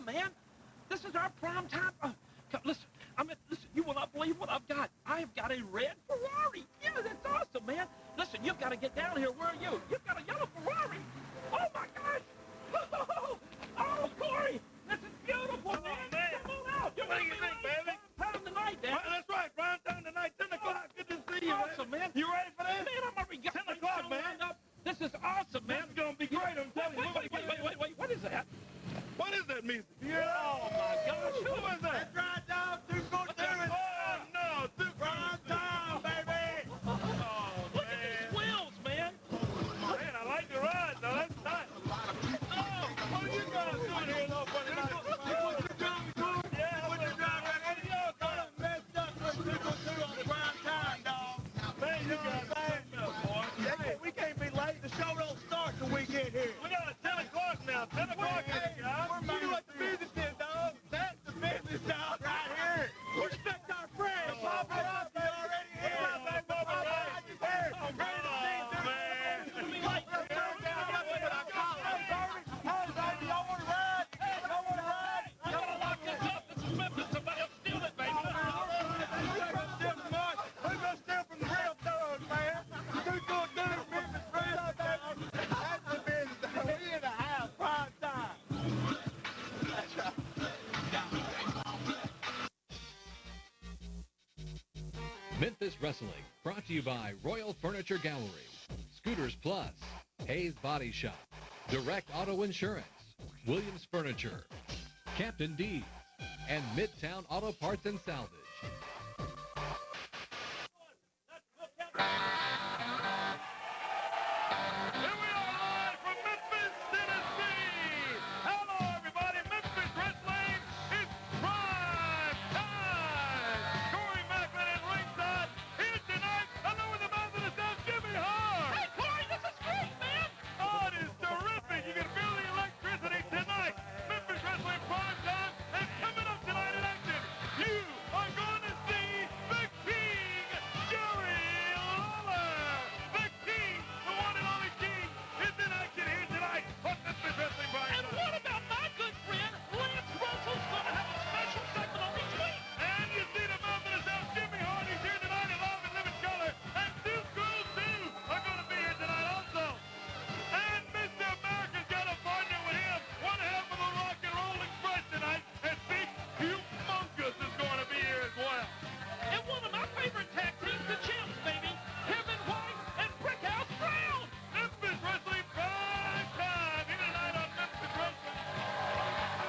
man. This is our prime time. Oh, listen, listen, you will not believe what I've got. I've got a red Ferrari. Yeah, that's awesome, man. Listen, you've got to get down here. Where are you? You've got a yellow Ferrari. Oh, my gosh. Oh, Corey, this is beautiful, man. Come on out. You're What do you think, baby? Prime time tonight, man. That's right, prime time tonight, 10 o'clock. Good to see you, Awesome, man. You ready for this? Man, I'm already got 10 o'clock, man. up. This is awesome, man. This is going to be great, I'm telling you. Wait. What is that? What is that music? Yeah. Oh, my gosh. Who is that? That's right, dog. Too good to it. Oh, no. Too Prime time, baby. Oh, Look at these wheels, man. man, I like the ride, though. That's nice. Oh, what are you guys doing here, though, for tonight? Man, you guys messed up, boy. Hey, we can't be late. The show don't start till we get here. We got a 10 o'clock now. 10 o'clock, Hey, guys. you know what the business is, dog. That's the business, dog, right here. Respect our friends. Paparazzi already here. Paparazzi here. Ready to see you. man. Hey, baby, y'all want to ride? Y'all want to ride? I gotta lock this up. This is Memphis. Somebody else steal it, baby. We're gonna steal from us. We're gonna steal from the real thugs, man. Too good to it, Memphis real thugs. That's the business, dog. We in the house, prime time. That's right. Memphis Wrestling, brought to you by Royal Furniture Gallery, Scooters Plus, Hayes Body Shop, Direct Auto Insurance, Williams Furniture, Captain D's, and Midtown Auto Parts and Salvage. Here we are live from Memphis, Tennessee. Hello, everybody. Memphis Wrestling is prime time. Corey Macklin at ringside. Here tonight, along with the man of the South, Jimmy Hart. Hey, Corey, this is great, man. Oh, it is terrific. You can feel the electricity tonight. Memphis Wrestling prime time is coming up tonight in action. You are going to see the King, Jerry Lawler. The King, the one and only King, is in action here tonight on Memphis Wrestling prime And time. what about my good friend, Lance Russell's gonna have a special segment on each week? And you see the man of the South, Jimmy Hart, is here tonight in live and living color. And two girls, too, are going to be here tonight also. And Mr. America's got a partner with him. One half of the Rock and Roll Express tonight. And Big Humongous is going to be here as well. And one of my favorite tag teams, the Champs, baby, Kevin White and Brickhouse Brown. Memphis Wrestling prime time here tonight on Memphis Wrestling.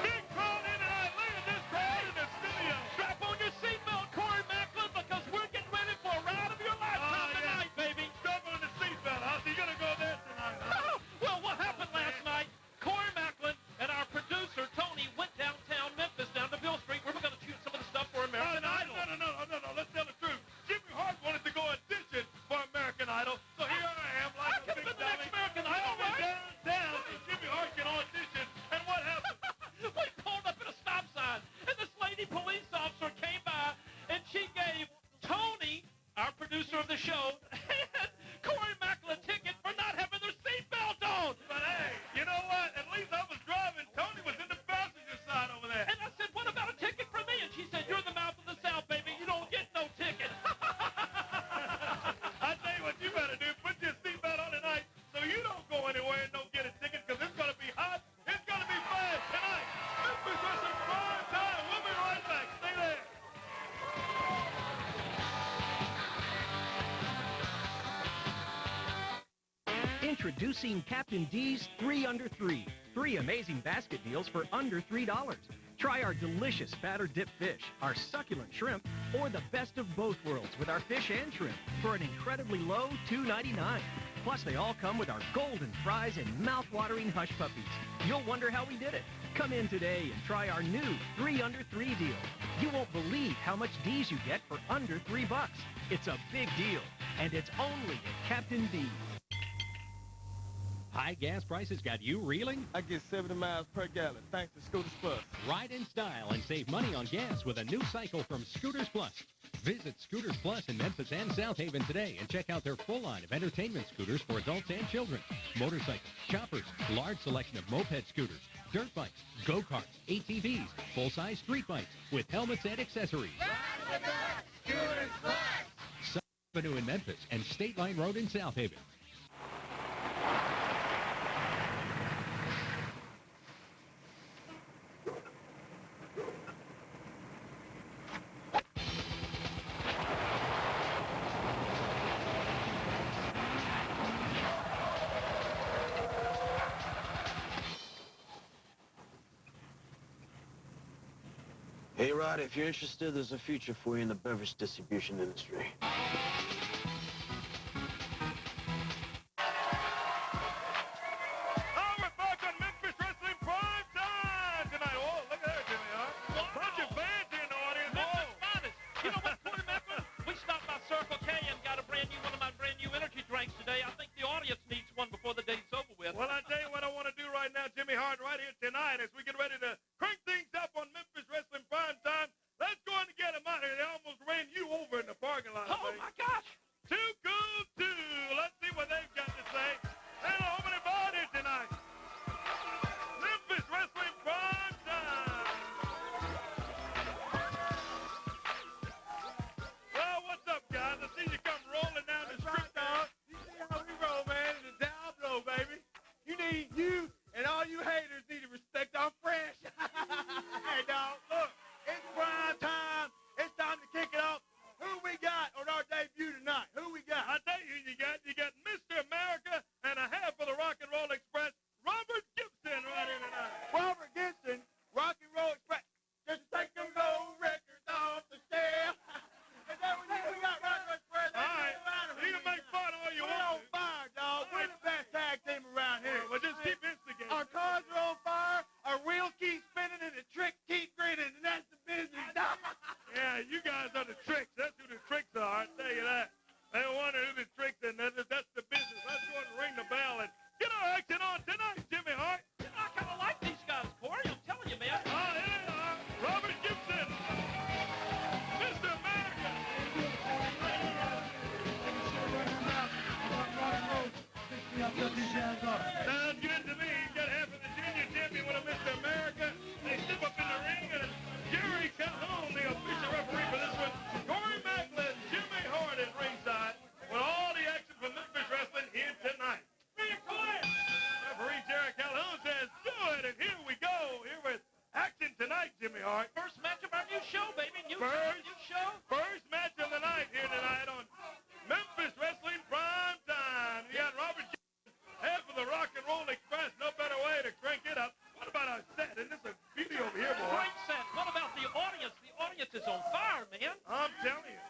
Big crowd here tonight. Look at this crowd in the studio. Strap on your seatbelt, Corey Macklin, because we're getting ready for a ride of your lifetime tonight, baby. Strap on the seatbelt, huh? So you're going to go there tonight, huh? Oh, well, what happened last night? Corey Macklin and our producer, Tony, went downtown Memphis, down to Bill Street, where we're going to shoot some of the stuff for American Idol. No. Let's tell the truth. Jimmy Hart wanted to go audition for American Idol, so here I am, I like a could have big been the next dummy. American Idol, right? Down, so Jimmy Hart can audition. And what happened? We pulled up at a stop sign, and this lady police officer came by, and she gave Tony, our producer of the show, and Corey Macklin a ticket for not having their seatbelt on. But hey, you know what? At least I was driving. Tony was in the passenger side over there. And I said, what about a ticket for me? And she said, you're the mouth of the South, baby. You don't get no ticket. I tell you what you better do. Put your seatbelt on tonight so you don't go anywhere and don't get a ticket, because it's going to be hot. It's going to be fast tonight. Memphis Wrestling prime time. We'll be right back. Stay there. Introducing Captain D's 3 Under 3. 3 amazing basket deals for under $3. Try our delicious batter dip fish, our succulent shrimp, or the best of both worlds with our fish and shrimp for an incredibly low $2.99. Plus, they all come with our golden fries and mouth-watering hush puppies. You'll wonder how we did it. Come in today and try our new 3 Under 3 deal. You won't believe how much D's you get for under $3. It's a big deal, and it's only at Captain D's. High gas prices got you reeling? I get 70 miles per gallon thanks to Scooters Plus. Ride in style and save money on gas with a new cycle from Scooters Plus. Visit Scooters Plus in Memphis and South Haven today and check out their full line of entertainment scooters for adults and children. Motorcycles, choppers, large selection of moped scooters, dirt bikes, go-karts, ATVs, full-size street bikes with helmets and accessories. South Avenue in Memphis and State Line Road in South Haven. Hey, Rod, if you're interested, there's a future for you in the beverage distribution industry. Oh, we're back on Memphis Wrestling Prime Time tonight. Oh, look at that, Jimmy, huh? Bunch of fans here in the audience. Memphis finest. You know what, Corey Memphis? We stopped by Circle K and got one of my brand new energy drinks today. I think the audience needs one before the day's over with. Well, I tell you what I want to do right now, Jimmy Hart, right here tonight, as we get ready to crank things up on Memphis Wrestling Prime Time. Let's go and get them out here. They almost ran you over in the parking lot. Oh, my gosh. Too cool, too. Let's see what they've got to say. Hello, how many bought here tonight? Memphis Wrestling Prime Time. Well, what's up, guys? I see you come rolling down the street, dog. You see how we roll, man? It's a down blow, baby. You and all you haters need to respect our fresh. Hey, dog, look, it's prime time. It's time to kick it off. Who we got on our debut tonight? Who we got? I tell you, you got Mr. America and a half of the Rock and Roll Express, Robert Gibson, right here tonight. Robert Gibson, Rock and Roll Express. Just take them gold records off the shelf. Is that what we got, Rock and Roll Express? All right, you can make fun all you We're want on fire, dog. We're the best tag team around here. Well, just keep instigating. Our cars are on fire, our wheels keep spinning, and the trick keep grinning, and that's the business, dog. Yeah, you guys are the tricks. That's who the tricks are, I tell you that. They wonder who the tricks are. That's the business. Let's go and ring the bell and get our action on tonight, Jimmy Hart. You know, I kind of like these guys, Corey. I'm telling you, man. Oh, here they are. Robert Gibson. Mr. America. Sounds good to me. You got half of the junior champion with a Mr. America. They step up in the ring and Jerry Calhoun, the official referee for this one. Corey Macklin, Jimmy Hart at ringside with all the action from Memphis Wrestling here tonight. Referee Jerry Calhoun says, go ahead, and here we go. Here with action tonight, Jimmy Hart. First match of our new show, baby. New show. First match of the night here tonight on Memphis Wrestling Prime Time. You got Robert Gibson, half of the Rock and Roll Express. No better way to crank it up. What about our set? Isn't this a beauty over here, boy? Great set. What about the audience? The audience is on fire, man. I'm telling you.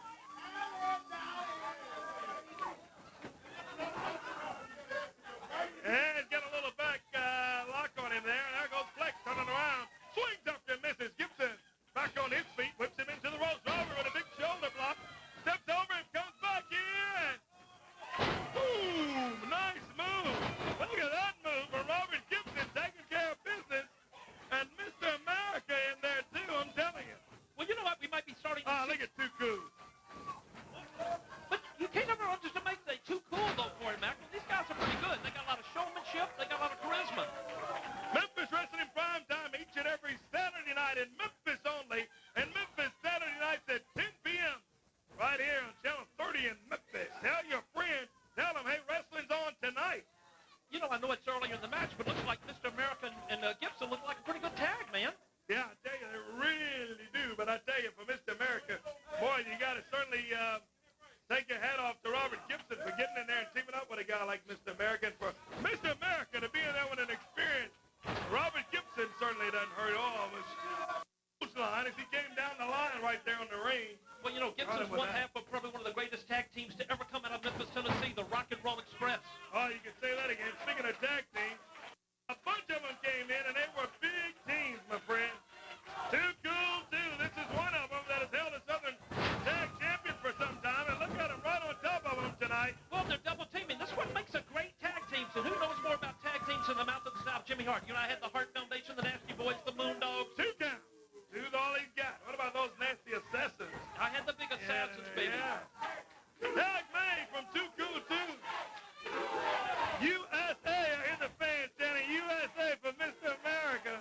And get a little back lock on him there. There goes Flex turning around. Swings up to Mrs. Gibson. Back on his feet. Whips him into the ropes. Over with a big shoulder block. Steps over and comes back in. Boom! Nice move. Look at that move for Robert Gibson taking care of business. And Mr. America in there, too, I'm telling you. Well, you know what? We might be starting to Look at Too Cool. But you can't ever underestimate they too cool, though, Corey Macklin. These guys are pretty good. They got a lot of showmanship. They got a lot of charisma. Memphis Wrestling Prime Time each and every Saturday night in Memphis only. And Memphis Saturday nights at 10 p.m. right here on Channel 30 in Memphis. Tell your friends. Tell them, hey, wrestling's on tonight. You know, I know it's earlier in the match, but it looks like Mr. America and Gibson look like a pretty good tag, man. Yeah, I tell you, they really do. But I tell you, for Mr. America, boy, you got to certainly take your hat off to Robert Gibson for getting in there and teaming up with a guy like Mr. America. And for Mr. America to be in there with an experience, Robert Gibson certainly doesn't hurt all of us. Line as he came down the line right there on the ring. Well, you know, Gibson's one half of probably one of the greatest tag teams to ever come out of Memphis, Tennessee, the Rock and Roll Express. Oh, you can say that again. Speaking of tag teams, a bunch of them came in, and they were big teams, my friend. Too cool, too. This is one of them that has held a Southern Tag Champion for some time, and look at them right on top of them tonight. Well, they're double teaming. This one makes a great tag team. So who knows more about tag teams in the mouth of the South? Jimmy Hart. You know, I had the Hart Foundation, the Nasty Boys, the Moondogs. Two count. Two's all he's got. What about those nasty assassins? I had the big assassins, baby. Yeah. Tag May from Too Cool, too. USA, I hear the fans chanting USA for Mr. America.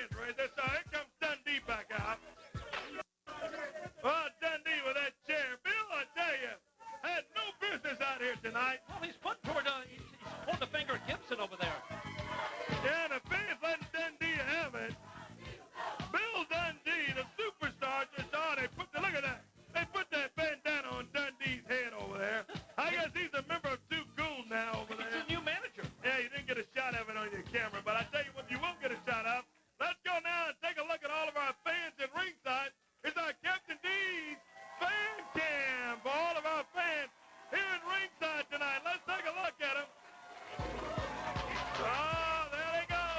hands raised. That's all. Here comes Dundee back out. Oh, Dundee with that chair. Bill, I tell you, had no business out here tonight. Well, he's putting toward, he's pulling the finger at Gibson over there. Yeah, the fans letting Dundee have it. Bill Dundee, the superstar, just look at that. They put that bandana on Dundee's head over there. I guess he's a member of Two Gould now over there. He's a new manager. Yeah, you didn't get a shot of it on your camera, but I tell you what you won't get a shot of. Let's go now and take a look at all of our fans at ringside. It's our Captain D's fan cam for all of our fans here at ringside tonight. Let's take a look at them. Oh, there they go.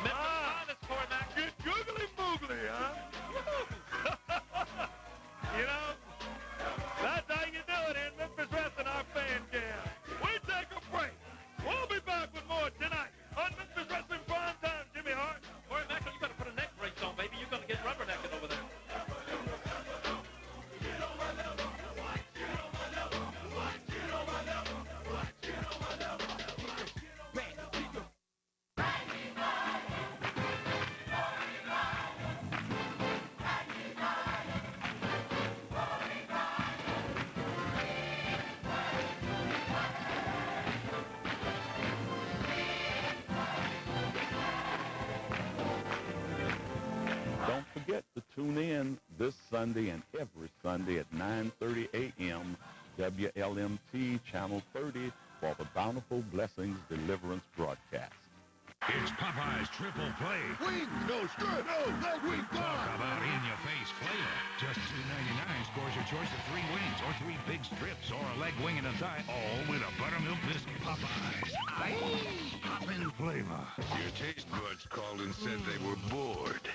Memphis Cormac. Good googly boogly, huh? You know, that's how you do it in Memphis Wrestling, our fan cam. We take a break. We'll be back with more tonight on Memphis Wrestling Prime Time. Jimmy Hart. Corey Macklin, you better put a neck brace on, baby. You're going to get rubbernecked over there. Don't forget to tune in this Sunday and every Sunday at 9:30 a.m. WLMT Channel 30 for the Bountiful Blessings Deliverance broadcast. It's Popeye's Triple Play. Wings, no skirt, no leg week Talk about in-your-face flavor. Just $2.99 scores your choice of 3 wings or 3 big strips or a leg wing and a thigh, all with a buttermilk biscuit. Popeye's. Aye, poppin' flavor. Your taste buds called and said they were bored.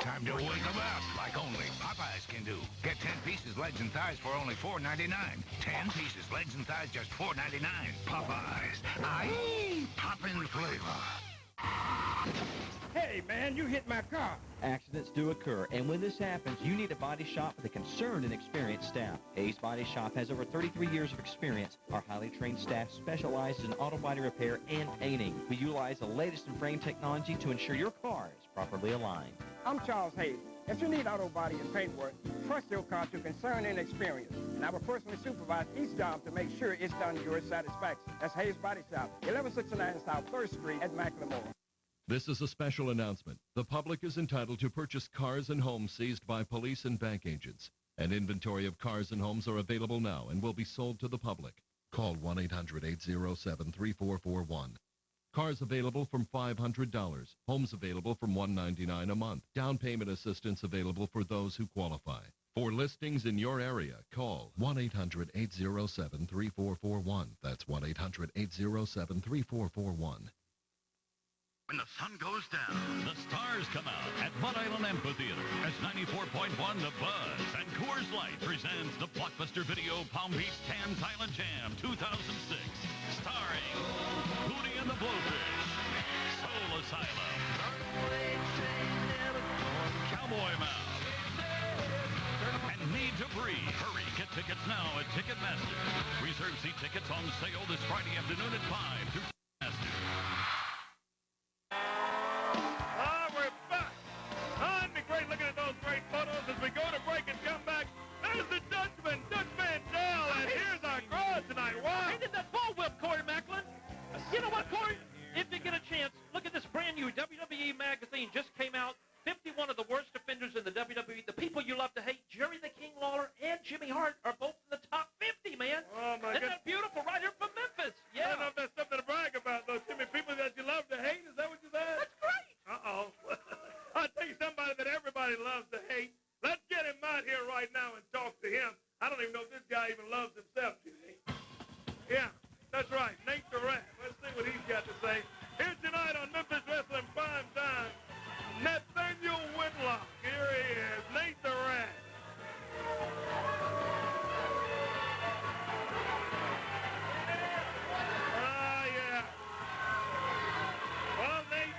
Time to wake 'em up like only Popeyes can do. Get 10 pieces legs and thighs for only $4.99. 10 pieces legs and thighs just $4.99. Popeyes. Aye, poppin' flavor. Hey, man, you hit my car. Accidents do occur, and when this happens, you need a body shop with a concerned and experienced staff. Hayes Body Shop has over 33 years of experience. Our highly trained staff specializes in auto body repair and painting. We utilize the latest in frame technology to ensure your car is properly aligned. I'm Charles Hayes. If you need auto body and paint work, trust your car to concern and experience. And I will personally supervise each job to make sure it's done to your satisfaction. That's Hayes Body Shop, 1169 South 3rd Street at Macklemore. This is a special announcement. The public is entitled to purchase cars and homes seized by police and bank agents. An inventory of cars and homes are available now and will be sold to the public. Call 1-800-807-3441. Cars available from $500. Homes available from $199 a month. Down payment assistance available for those who qualify. For listings in your area, call 1-800-807-3441. That's 1-800-807-3441. When the sun goes down, The stars come out at Mud Island Amphitheater as 94.1 The Buzz and Coors Light presents the blockbuster video Palm Beach Tan Thailand Jam 2006, starring Hootie and the Blowfish, Soul Asylum, Cowboy Mouth, and Need to Breathe. Hurry, get tickets now at Ticketmaster. Reserve seat tickets on sale this Friday afternoon at 5 through Ticketmaster. We're back. It'd be great looking at those great photos as we go to break and come back. There's the Dutchman, Dutch Mandel, and here's our crowd tonight. Wow. Hey, did that ball whip, Corey Macklin? You know what, Corey? If you get a chance, look at this brand new WWE magazine. Just came out. 51 of the worst offenders in the WWE. The people you love to hate, Jerry the King Lawler and Jimmy Hart, are both in the top 50, man. Oh, my Isn't goodness. that beautiful? Right here from Memphis. I Yeah. don't know if that's something to brag about, though, Jimmy. People that you love to hate, is that what you said? That's great. Uh-oh. I'll tell you somebody that everybody loves to hate. Let's get him out here right now and talk to him. I don't even know if this guy even loves himself, Jimmy. Yeah, that's right. Nate the Rat. Let's see what he's got to say. Here tonight on Memphis Wrestling Prime Time, Nathaniel Whitlock. Here he is, Nate the Rat. Yeah. Well, Nate,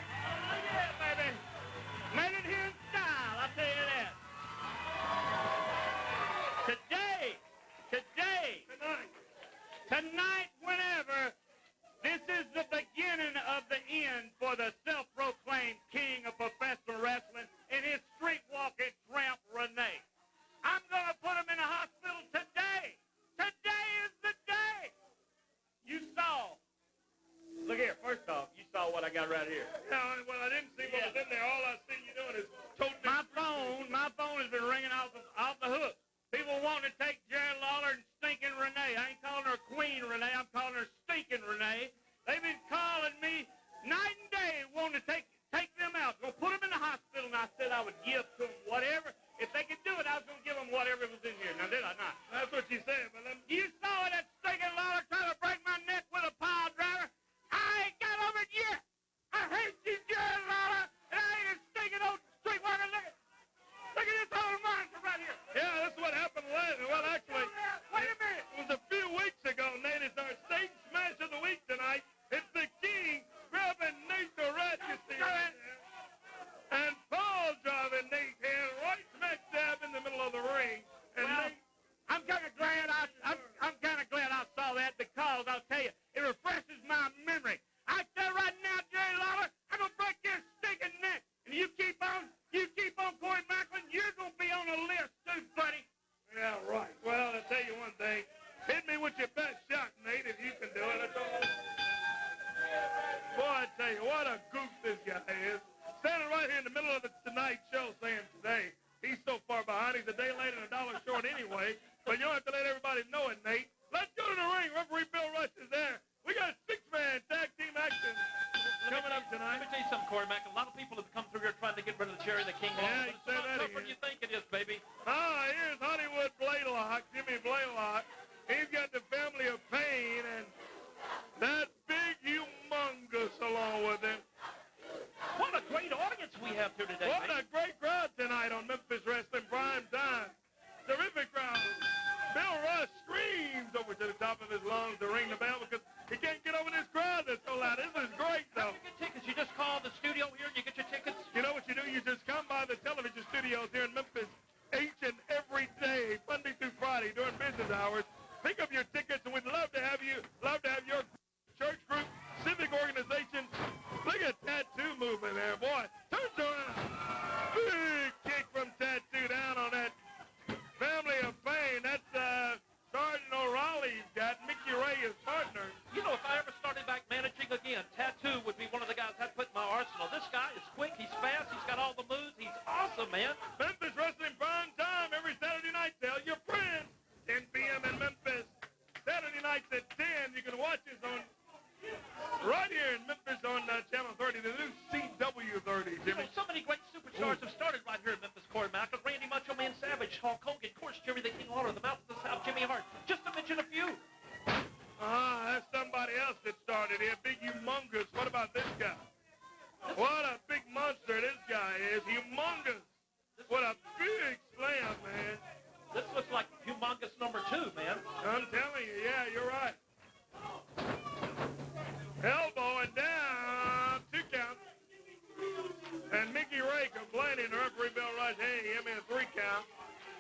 yeah, baby. Made it here in style, I'll tell you that. Tonight, whenever, this is the beginning of the end for the the self-proclaimed king of professional wrestling and his street-walking tramp, Renee. I'm going to put him in a hospital today. Today is the day. You saw. Look here, first off, you saw what I got right here. Yeah, well, I didn't see what was in there. All I see you doing is toting my phone has been ringing off the hook. People wanting to take Jerry Lawler and stinking Renee. I ain't calling her Queen Renee. I'm calling her stinking Renee. They've been calling me night and day wanting to take them out. Go put them in the hospital, and I said I would give to them whatever. If they could do it, I was going to give them whatever was in here. Now, did I not? That's what you said, but you saw that stinking Lawler trying to break my neck with a pile driver. I ain't got over it yet. I hate you, Jerry Lawler, and I ain't a stinking old streetwalker. Look at this whole monster right here. Yeah, that's what happened last. Well, actually, wait a minute. It was a few weeks ago, Nate. It's our state smash of the week tonight. It's the King grabbing Nate the Rat, you see. And Paul driving Nate in right smack dab in the middle of the ring. And well, Nate, I'm kind of glad I saw that because I'll tell you, it refreshes my memory. I tell you right now, Jerry Lawler, I'm gonna break your stinking neck. And you keep on Corey Macklin, you're gonna be on the list too, buddy. Yeah, right. Well, I'll tell you one thing. Hit me with your best shot, Nate, if you can do it. That's all. Boy, I tell you, what a goof this guy is. Standing right here in the middle of the Tonight Show saying today, he's so far behind, he's a day late and $1 short anyway, but you don't have to let everybody know it, Nate. Let's go to the ring. Referee Bill Rush is there. We got 6-man tag team action coming up tonight. Let me tell you something, Corey Mack. A lot of people have come through here trying to get rid of Jerry the King. Yeah, you say that again. What do you think it is, baby? Here's Hollywood Blaylock, Jimmy Blaylock. He's got the family of Pain and that big humongous along with him. What a great audience we have here today. What a great crowd tonight on Memphis Wrestling Prime Time. Terrific crowd. Bill Rush screams over to the top of his lungs to ring the bell because he can't get over this crowd that's so loud. This is great, though. How do you get tickets? You just call the studio here and you get your tickets? You know what you do? You just come by the television studios here in Memphis each and every day, Monday through Friday, during business hours. Pick up your tickets, and we'd love to have your church group, civic organization. Look at Tattoo movement there, boy. Turns around. Big kick from Tattoo down on that family of Pain. That's Sergeant O'Reilly's got Mickey Ray as partner. You know, if I ever started back managing again, Tattoo would be one of the guys I'd put in my arsenal. This guy is quick, he's fast, he's got all the moves, he's awesome, man. Memphis Wrestling Prime Time every Saturday night. Tell your friends. 10 p.m. in Memphis. Saturday nights at 10. You can watch us on right here in Memphis on Channel 30, the new CW30, Jimmy. You know, so many great superstars have started right here in Memphis, Corey Mack. Randy Macho Man Savage, Hulk Hogan, of course, Jerry the King Lawler, the Mouth of the South, Jimmy Hart, just to mention a few. That's somebody else that started here. Big humongous. What about this guy? What a big monster this guy is. Humongous. What a big slam, man. This looks like humongous number 2, man. I'm telling you, yeah, you're right. Elbow and down, 2 counts. And Mickey Ray complaining to referee Bill Rush, hey, give me a 3 count.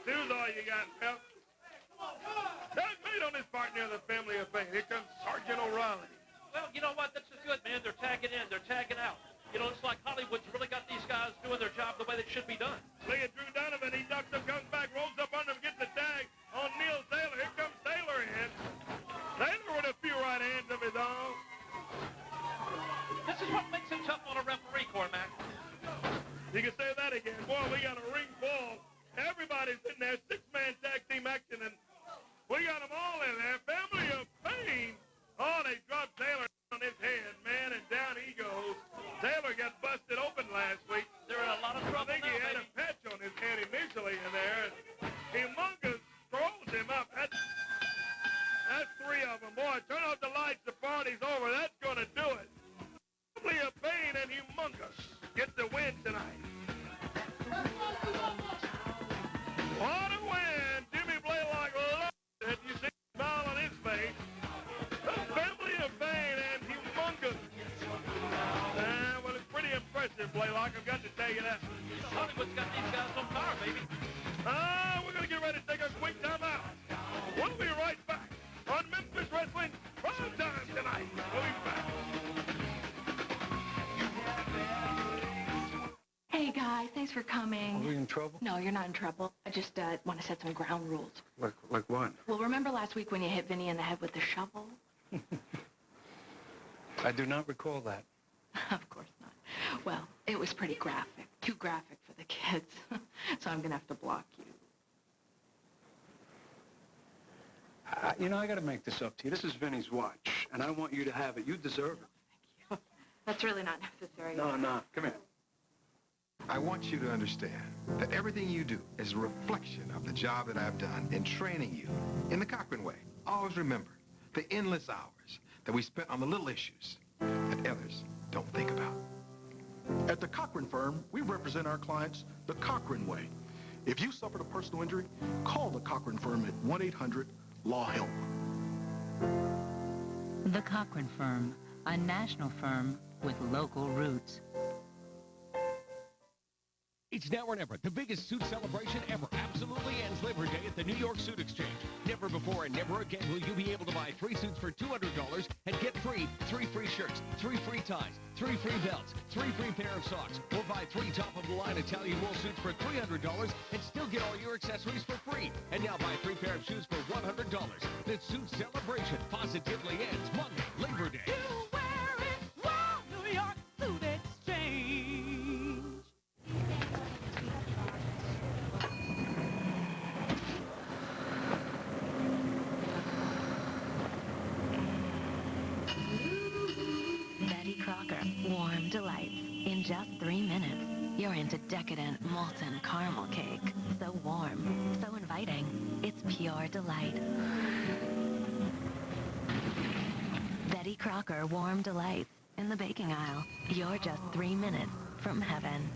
2's all you got, Bill. Doug Made on his partner, the family of Pain. Here comes Sergeant O'Reilly. Well, you know what? This is good, man. They're tagging in. They're tagging out. You know, it's like Hollywood's really got these guys doing their job the way they should be done. Look at Drew Donovan. He ducks up, comes back, rolls up under him, gets the tag on Neil Saylor. Here comes Saylor in. Saylor with a few right hands of his own. This is what makes it tough on a referee, Cormac. You can say that again. Boy, we got a ring full. Everybody's in there. 6-man tag team action, and we got them all in there. Family of Pain. Oh, they dropped Saylor on his head, man, and down he goes. Saylor got busted open last week. They're in a lot of trouble. I think he had a patch on his head initially in there. Humongous throws him up. That's 3 of them. Boy, turn off the lights. The party's over. That's going to do it. Family of Pain and Humongous get the win tonight. What a win. Jimmy Blaylock loved it. You see the smile on his face. The family of Pain and Humongous. Well, it's pretty impressive, Blaylock. I've got to tell you that. Hollywood's got these guys on fire, baby. We're going to get ready to take a quick time out. We'll be right back on Memphis Wrestling Prime Time tonight. We'll be back. guys. Thanks for coming. Are we in trouble? No, you're not in trouble. I just want to set some ground rules. Like what? Well, remember last week when you hit Vinny in the head with the shovel? I do not recall that. Of course not. Well, it was pretty graphic. Too graphic for the kids. So I'm going to have to block you. You know, I got to make this up to you. This is Vinny's watch, and I want you to have it. You deserve it. Thank you. That's really not necessary. No. Come here. I want you to understand that everything you do is a reflection of the job that I've done in training you in the Cochran way. Always remember the endless hours that we spent on the little issues that others don't think about. At the Cochran firm, we represent our clients the Cochran way. If you suffered a personal injury, call the Cochran firm at 1-800-LAW-HELP. The Cochran Firm, a national firm with local roots. It's now or never. The biggest suit celebration ever absolutely ends Labor Day at the New York Suit Exchange. Never before and never again will you be able to buy 3 suits for $200 and get 3 free shirts, 3 free ties, 3 free belts, 3 free pair of socks, or buy 3 top-of-the-line Italian wool suits for $300 and still get all your accessories for free. And now buy 3 pair of shoes for $100. The suit celebration positively ends Monday, Labor Day. You wear it, wow, New York Suit Exchange. Betty Crocker, warm delights. In just 3 minutes, you're into decadent molten caramel cake. So warm, so inviting. It's pure delight. Betty Crocker Warm Delights in the baking aisle. You're just 3 minutes from heaven.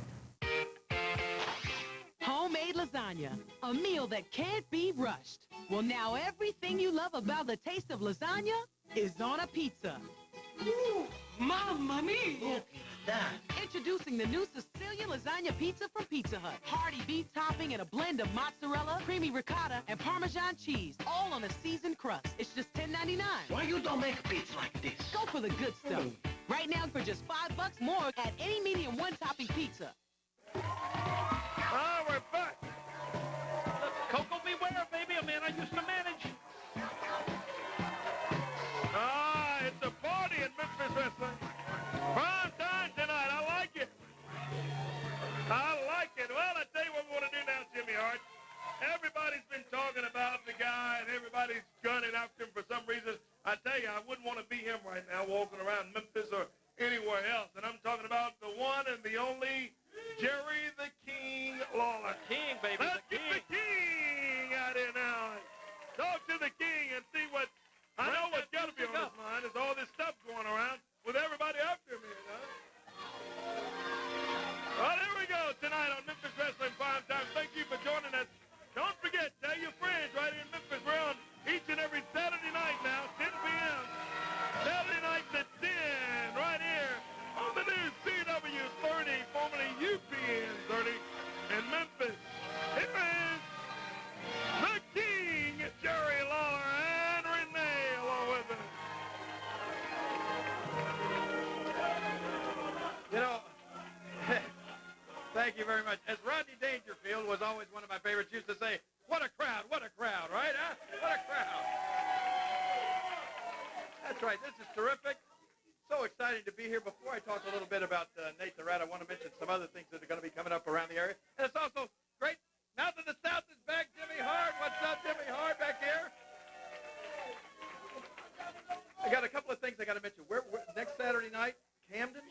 Homemade lasagna, a meal that can't be rushed. Well, now everything you love about the taste of lasagna is on a pizza. Ooh, mamma mia! Introducing the new Sicilian lasagna pizza from Pizza Hut. Hearty beef topping and a blend of mozzarella, creamy ricotta, and Parmesan cheese, all on a seasoned crust. It's just $10.99. Why you don't make a pizza like this? Go for the good stuff. Right now for just $5 more at any medium one-topping pizza. Ah, we're back. Look, Coco, beware, baby. A man I used to manage. Ah, it's a party in Memphis Wrestling. Prime time tonight. I like it. Well, I tell you what we want to do now, Jimmy Hart. Everybody's been talking about the guy, and everybody's gunning after him for some reason. I tell you, I wouldn't want to be him right now walking around Memphis or anywhere else. And I'm talking about the one and the only Jerry the King Lawler. King, baby. Let's get the King out here now. Talk to the King and see what... I know what's got to be on his mind is all this stuff going around with everybody after me, huh? Well, here we go tonight on Memphis Wrestling Primetime. Thank you for joining us. Don't forget, tell your friends right here in Memphis. We're on each and every Saturday night now, 10 p.m. Saturday nights at 10, right here on the new CW 30, formerly UPN 30, in Memphis. Here is the King, Jerry Lawler, and Renee along with us. You know, thank you very much. As Rodney Dangerfield was always one of my favorites, used to say, what a crowd, right, huh? What a crowd. That's right, this is terrific. So exciting to be here. Before I talk a little bit about Nate the Rat, I want to mention some other things that are going to be coming up around the area. And it's also great. Mouth of the South is back. Jimmy Hart. What's up, Jimmy Hart, back here? I got a couple of things I got to mention. We're next Saturday night, Camden?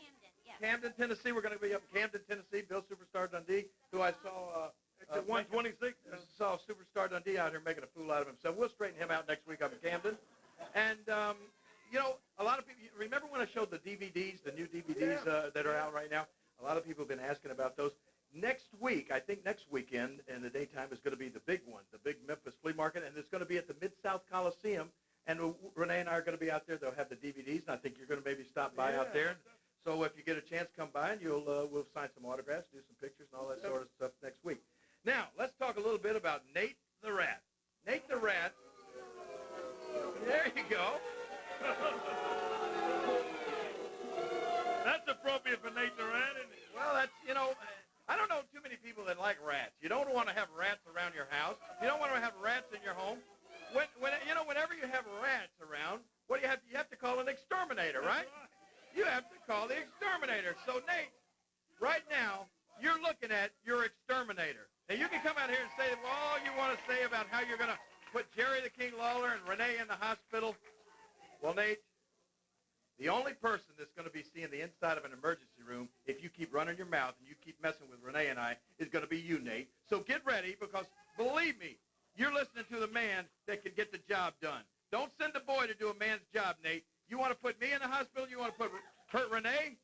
Camden, Tennessee. We're going to be up in Camden, Tennessee. Bill Superstar Dundee, who I saw at 126. Saw Superstar Dundee out here making a fool out of himself. We'll straighten him out next week up in Camden. And, you know, a lot of people, remember when I showed the DVDs, the new DVDs that are out right now? A lot of people have been asking about those. Next week, I think next weekend in the daytime is going to be the big one, the big Memphis flea market, and it's going to be at the Mid-South Coliseum. And Renee and I are going to be out there. They'll have the DVDs, and I think you're going to maybe stop by out there. So if you get a chance, come by, and we'll sign some autographs, do some pictures, and all that sort of stuff next week. Now, let's talk a little bit about Nate the Rat. Nate the Rat. There you go. That's appropriate for Nate the Rat, isn't it? Well, that's, you know, I don't that like rats. You don't want to have rats around your house. You don't want to have rats in your home. Whenever you have rats around, what do you have? You have to call an exterminator, right? You have to call the exterminator. So, Nate, right now, you're looking at your exterminator. Now, you can come out here and say all you want to say about how you're going to put Jerry the King Lawler and Renee in the hospital. Well, Nate, the only person that's going to be seeing the inside of an emergency room, if you keep running your mouth and you keep messing with Renee and I, is going to be you, Nate. So get ready, because believe me, you're listening to the man that can get the job done. Don't send a boy to do a man's job, Nate. You want to put me in the hospital? You want to hurt Renee?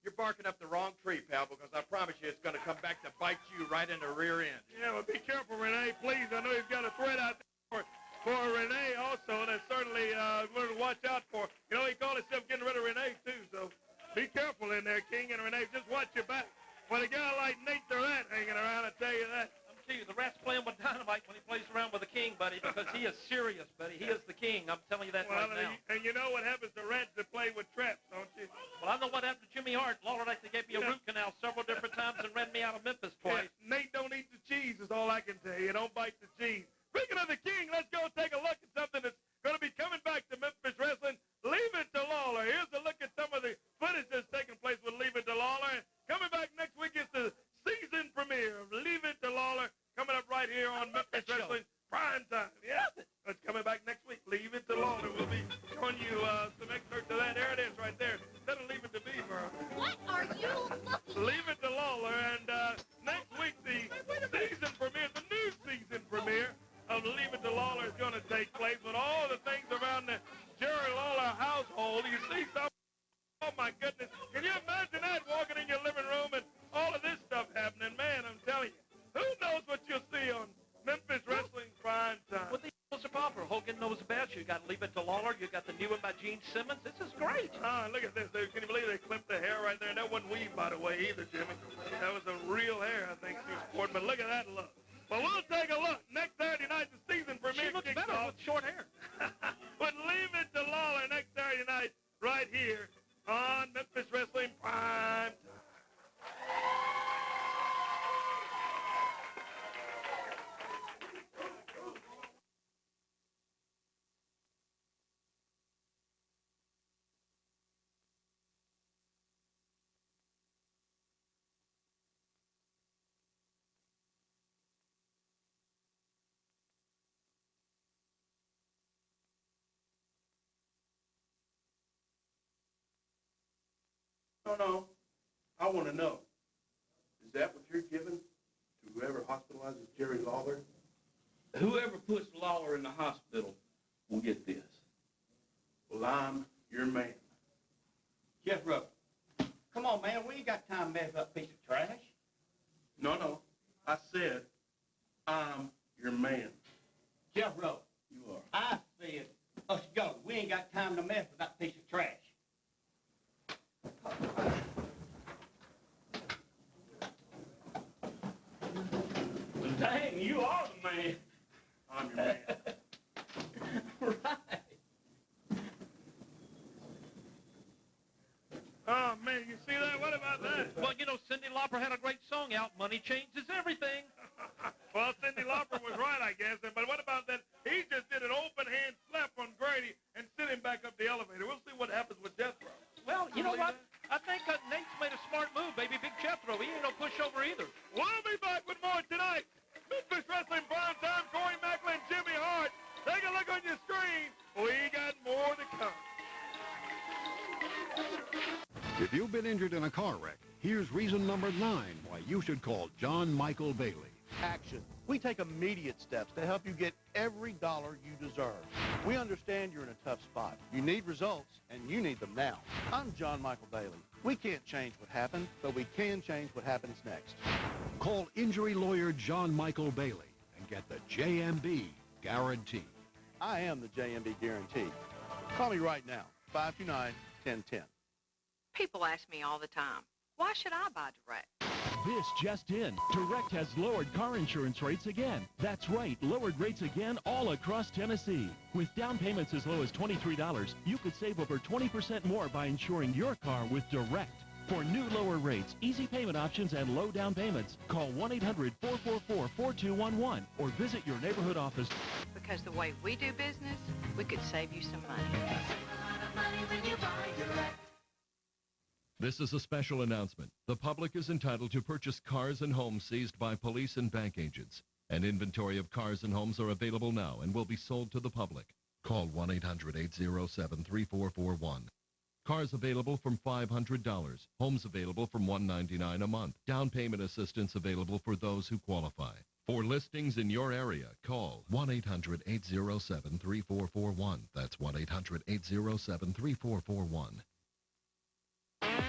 You're barking up the wrong tree, pal, because I promise you it's going to come back to bite you right in the rear end. Yeah, well, be careful, Renee, please. I know you've got a threat out there for Renee also, and I certainly want to watch out for. You know, he called himself getting rid of Renee, too, so be careful in there, King and Renee. Just watch your back. With a guy like Nate the Rat hanging around, I tell you that. The Rat's playing with dynamite when he plays around with the King, buddy, because he is serious, buddy. He is the King. I'm telling you that right now. And you know what happens to rats that play with traps, don't you? Well, I know what happened to Jimmy Hart. Lawler actually gave me a root canal several different times and ran me out of Memphis twice. Yeah, Nate don't eat the cheese is all I can tell you. Don't bite the cheese. Speaking of the King, let's go take a look at something that's going to be coming back to Memphis Wrestling. Leave It to Lawler. Here's a look at some of the footage that's taking place with Leave It to Lawler. And coming back next week is the season premiere of Leave It to Lawler, coming up right here on Memphis Wrestling Prime Time. Yeah, it's coming back next week. Leave It to Lawler. We'll be showing you some excerpts of that. There it is right there. Instead of Leave It to Beaver. What are you looking at? Leave It to Lawler. And next week, the season premiere, the new season premiere of Leave It to Lawler is going to take place with all the things around the Jerry Lawler household. You see some. Oh, my goodness. Can you imagine that, walking in your living room and all of this stuff happening? Man, I'm telling you. Who knows what you'll see on Memphis Wrestling Prime Time? Well, the Eagles are popular. Hogan knows about you. You got Leave It to Lawler. You got the new one by Gene Simmons. This is great. Look at this, dude. Can you believe they clipped the hair right there? And that wasn't weave, by the way, either, Jimmy. That was a real hair, I think, she was sporting. But look at that look. But we'll take a look. Next Saturday night, the season premiere She looks kicks better off. with short hair. But Leave It to Lawler next Saturday night right here on Memphis Wrestling Prime Time. No. I want to know. Is that what you're giving to whoever hospitalizes Jerry Lawler? Whoever puts Lawler in the hospital will get this. Well, I'm your man. Jeff Rupp. Come on, man. We ain't got time to mess up a piece of trash. No. I said, I'm your man. Jeff Rupp. You are. I said, us go. We ain't got time to mess with that piece of trash. Dang, you are the man. I'm your man. Right. Oh, man, you see that? What about that? Well, you know, Cyndi Lauper had a great song out, Money Changes Everything. Well, Cyndi Lauper was right, I guess. But what about that? He just did an open hand slap on Grady and sent him back up the elevator. We'll see what happens with Death Row. Well, you know what? I think Nate's made a smart move, baby. Big Jethro. He ain't no pushover either. We'll be back with more tonight. Memphis Wrestling Prime Time, Corey Macklin, Jimmy Hart. Take a look on your screen. We got more to come. If you've been injured in a car wreck, here's reason number 9 why you should call John Michael Bailey. Action. We take immediate steps to help you get every dollar you deserve. We understand you're in a tough spot. You need results, and you need them now. I'm John Michael Bailey. We can't change what happened, but we can change what happens next. Call injury lawyer John Michael Bailey and get the JMB guarantee. I am the JMB guarantee. Call me right now, 529-1010. People ask me all the time, why should I buy Direct? This just in. Direct has lowered car insurance rates again. That's right, lowered rates again all across Tennessee. With down payments as low as $23, you could save over 20% more by insuring your car with Direct. For new lower rates, easy payment options, and low down payments, call 1-800-444-4211 or visit your neighborhood office. Because the way we do business, we could save you some money. This is a special announcement. The public is entitled to purchase cars and homes seized by police and bank agents. An inventory of cars and homes are available now and will be sold to the public. Call 1-800-807-3441. Cars available from $500. Homes available from $199 a month. Down payment assistance available for those who qualify. For listings in your area, call 1-800-807-3441. That's 1-800-807-3441.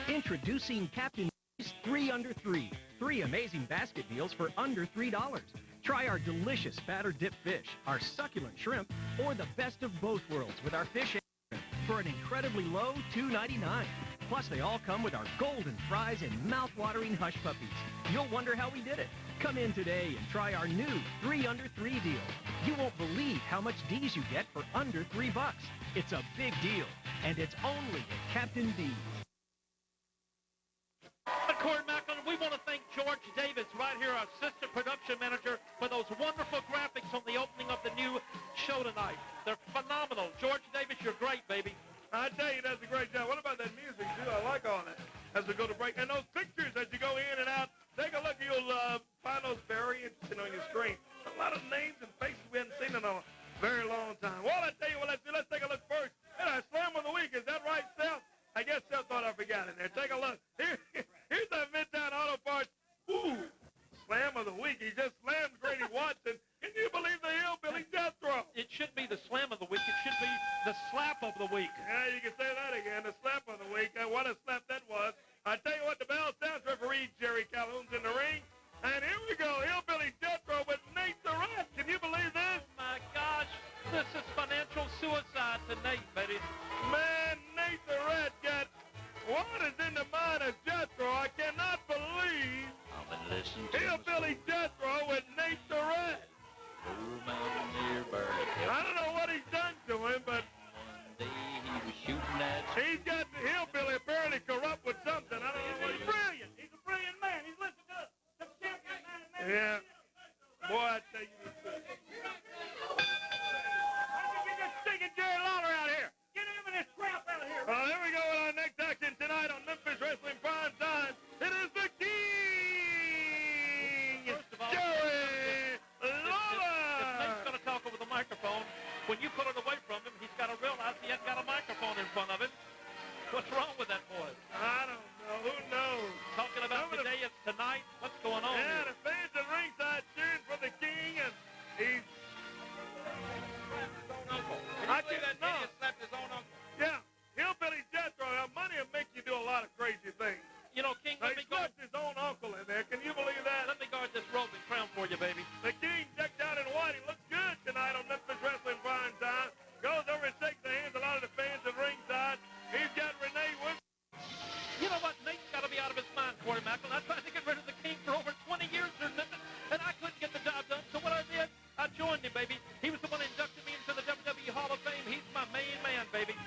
Introducing Captain D's 3 Under 3. 3 amazing basket deals for under $3. Try our delicious batter dip fish, our succulent shrimp, or the best of both worlds with our fish and shrimp for an incredibly low $2.99. Plus, they all come with our golden fries and mouth-watering hush puppies. You'll wonder how we did it. Come in today and try our new 3 Under 3 deal. You won't believe how much D's you get for under $3. It's a big deal, and it's only at Captain D's. Corey Macklin, we want to thank George Davis right here, our assistant production manager, for those wonderful graphics on the opening of the new show tonight. They're phenomenal. George Davis, you're great, baby. I tell you, that's a great job. What about that music, too? I like all that as we go to break. And those pictures as you go in and out, take a look. You'll find those very interesting on your screen. A lot of names and faces we haven't seen in a very long time. Well, I tell you what, let's take a look first at our Slam of the Week. Is that right, Seth? I guess Seth thought I forgot it there. Take a look. Here's that Midtown Auto Parts. Ooh, Slam of the Week. He just slammed Grady Watson. Can you believe the hillbilly death throw? It should be the Slam of the Week. It should be the Slap of the Week. Yeah, you can say that again. The Slap of the Week. What a slap that was. I tell you what, the bell sounds. Referee Jerry Calhoun's in the ring. And here we go. Hillbilly death throw with Nate the Rat. Can you believe this? Oh, my gosh. This is financial suicide to Nate, baby. Man, Nate the Rat got what is in the mind of Jethro. I cannot believe. I'm going to listen to Hillbilly Jethro with Nate the Rat. I don't know what he's done to him, but one day he was shooting at. He's got the hillbilly apparently corrupt with something. I don't know what He's brilliant. He's a brilliant man. He's listening to us. The champion man. Yeah. Boy, I tell you this. Get this stinking Jerry Lawler out here. Get him and his crap out of here. Here we go with our next action tonight on Memphis Wrestling Prime Time. It is the King, First of all, Jerry Lawler. If Nate's going to talk over the microphone, when you pull it away from him, he's got to realize he hasn't got a microphone in front of him. What's wrong with that boy? I don't know. Who knows? Talking about today, it's tonight. What's going on Yeah, here? the fans at ringside cheering for the King, and he's... I can that no. He slapped his own uncle. Yeah, hillbilly Jethro. Money will make you do a lot of crazy things. You know, King, He slapped his own uncle in there. Can you believe that? Let me guard this robe and crown for you, baby. The King decked out in white. He looks good tonight on Memphis Wrestling Prime Time. Goes over and shakes the hands of a lot of the fans at ringside. He's got Renee with. You know what? Nate's got to be out of his mind, Corey Macklin. I tried to get rid of the King for over 20 years here in Memphis, and I couldn't get the job done. So what I did, I joined him, baby. He was the one who inducted me into the WWE Hall of Fame. He's my main man, baby.